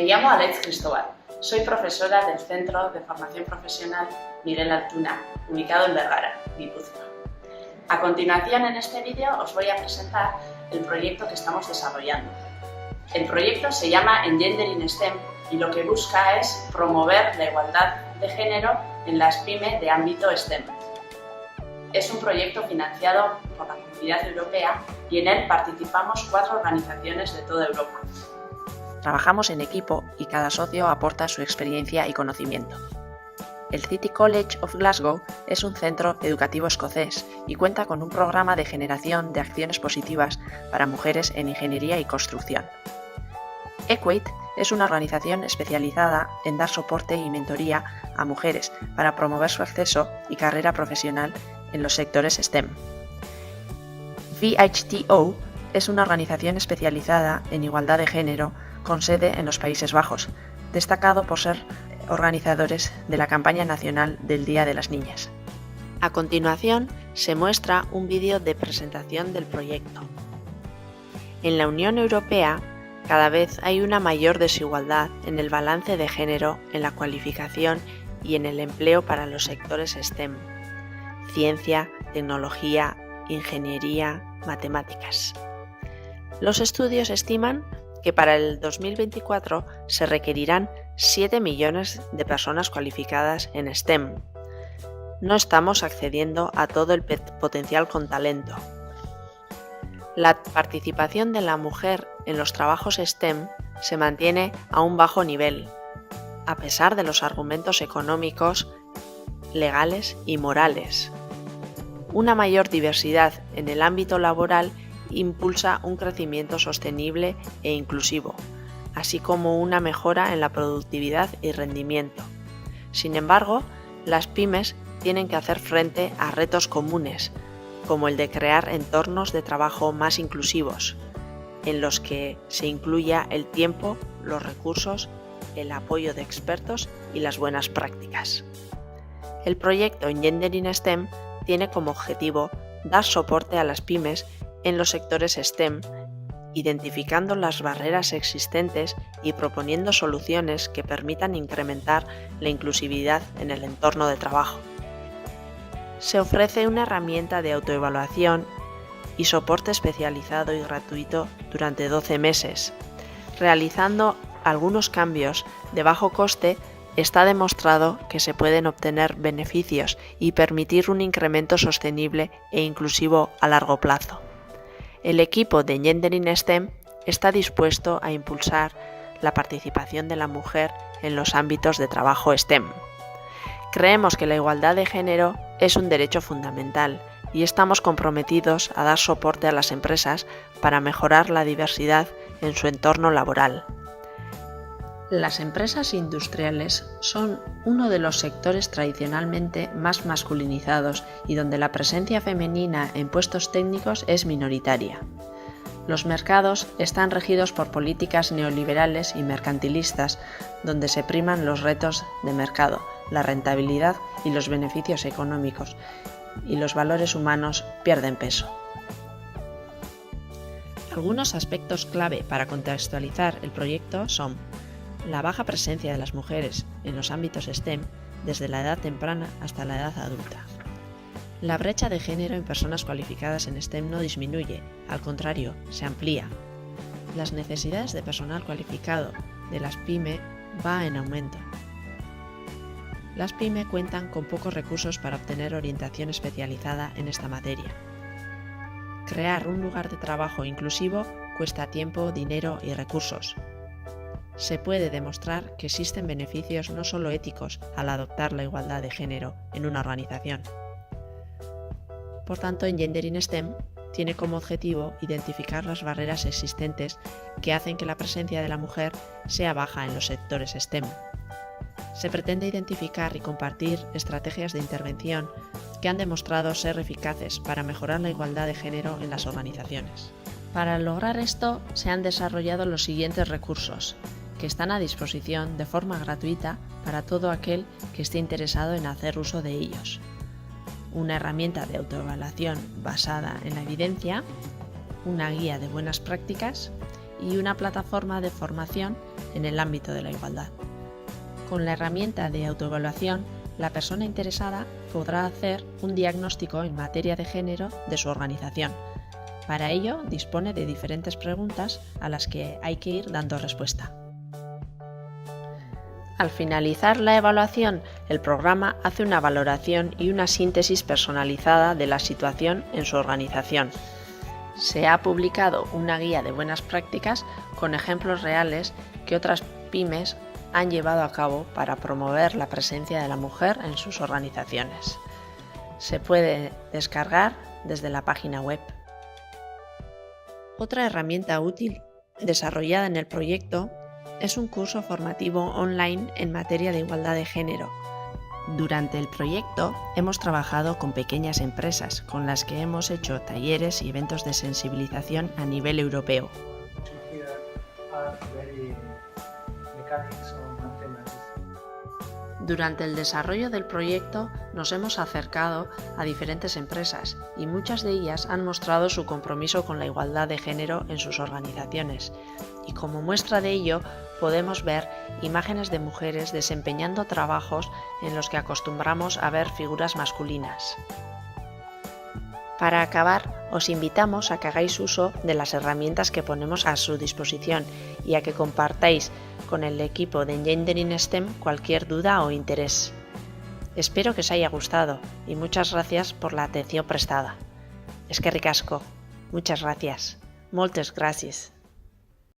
llamo Alex Cristóbal. Soy profesora del Centro de Formación Profesional Miguel Altuna, ubicado en Vergara, Guipúzcoa. A continuación, en este vídeo os voy a presentar el proyecto que estamos desarrollando. El proyecto se llama Engendering STEM y lo que busca es promover la igualdad de género en las pymes de ámbito STEM. Es un proyecto financiado por la Comunidad Europea y en él participamos 4 organizaciones de toda Europa. Trabajamos en equipo y cada socio aporta su experiencia y conocimiento. El City College of Glasgow es un centro educativo escocés y cuenta con un programa de generación de acciones positivas para mujeres en ingeniería y construcción. Equate es una organización especializada en dar soporte y mentoría a mujeres para promover su acceso y carrera profesional en los sectores STEM. VHTO es una organización especializada en igualdad de género con sede en los Países Bajos, destacado por ser organizadores de la campaña nacional del Día de las Niñas. A continuación, se muestra un vídeo de presentación del proyecto. En la Unión Europea, cada vez hay una mayor desigualdad en el balance de género en la cualificación y en el empleo para los sectores STEM: ciencia, tecnología, ingeniería, matemáticas. Los estudios estiman que para el 2024 se requerirán 7 millones de personas cualificadas en STEM. No estamos accediendo a todo el potencial con talento. La participación de la mujer en los trabajos STEM se mantiene a un bajo nivel, a pesar de los argumentos económicos, legales y morales. Una mayor diversidad en el ámbito laboral impulsa un crecimiento sostenible e inclusivo, así como una mejora en la productividad y rendimiento. Sin embargo, las pymes tienen que hacer frente a retos comunes, como el de crear entornos de trabajo más inclusivos, en los que se incluya el tiempo, los recursos, el apoyo de expertos y las buenas prácticas. El proyecto Engendering STEM tiene como objetivo dar soporte a las pymes en los sectores STEM, identificando las barreras existentes y proponiendo soluciones que permitan incrementar la inclusividad en el entorno de trabajo. Se ofrece una herramienta de autoevaluación y soporte especializado y gratuito durante 12 meses. Realizando algunos cambios de bajo coste, está demostrado que se pueden obtener beneficios y permitir un incremento sostenible e inclusivo a largo plazo. El equipo de Engendering STEM está dispuesto a impulsar la participación de la mujer en los ámbitos de trabajo STEM. Creemos que la igualdad de género es un derecho fundamental y estamos comprometidos a dar soporte a las empresas para mejorar la diversidad en su entorno laboral. Las empresas industriales son uno de los sectores tradicionalmente más masculinizados y donde la presencia femenina en puestos técnicos es minoritaria. Los mercados están regidos por políticas neoliberales y mercantilistas, donde se priman los retos de mercado, la rentabilidad y los beneficios económicos, y los valores humanos pierden peso. Algunos aspectos clave para contextualizar el proyecto son la baja presencia de las mujeres en los ámbitos STEM desde la edad temprana hasta la edad adulta. La brecha de género en personas cualificadas en STEM no disminuye, al contrario, se amplía. Las necesidades de personal cualificado de las PYME va en aumento. Las PYME cuentan con pocos recursos para obtener orientación especializada en esta materia. Crear un lugar de trabajo inclusivo cuesta tiempo, dinero y recursos. Se puede demostrar que existen beneficios no solo éticos al adoptar la igualdad de género en una organización. Por tanto, Engendering STEM tiene como objetivo identificar las barreras existentes que hacen que la presencia de la mujer sea baja en los sectores STEM. Se pretende identificar y compartir estrategias de intervención que han demostrado ser eficaces para mejorar la igualdad de género en las organizaciones. Para lograr esto, se han desarrollado los siguientes recursos, que están a disposición de forma gratuita para todo aquel que esté interesado en hacer uso de ellos. Una herramienta de autoevaluación basada en la evidencia, una guía de buenas prácticas y una plataforma de formación en el ámbito de la igualdad. Con la herramienta de autoevaluación, la persona interesada podrá hacer un diagnóstico en materia de género de su organización. Para ello, dispone de diferentes preguntas a las que hay que ir dando respuesta. Al finalizar la evaluación, el programa hace una valoración y una síntesis personalizada de la situación en su organización. Se ha publicado una guía de buenas prácticas con ejemplos reales que otras pymes han llevado a cabo para promover la presencia de la mujer en sus organizaciones. Se puede descargar desde la página web. Otra herramienta útil desarrollada en el proyecto es un curso formativo online en materia de igualdad de género. Durante el proyecto hemos trabajado con pequeñas empresas con las que hemos hecho talleres y eventos de sensibilización a nivel europeo. Durante el desarrollo del proyecto nos hemos acercado a diferentes empresas y muchas de ellas han mostrado su compromiso con la igualdad de género en sus organizaciones. Y como muestra de ello podemos ver imágenes de mujeres desempeñando trabajos en los que acostumbramos a ver figuras masculinas. Para acabar, os invitamos a que hagáis uso de las herramientas que ponemos a su disposición y a que compartáis con el equipo de Engendering STEM cualquier duda o interés. Espero que os haya gustado y muchas gracias por la atención prestada. Eskerrik asko. Muchas gracias. Moltes gràcies.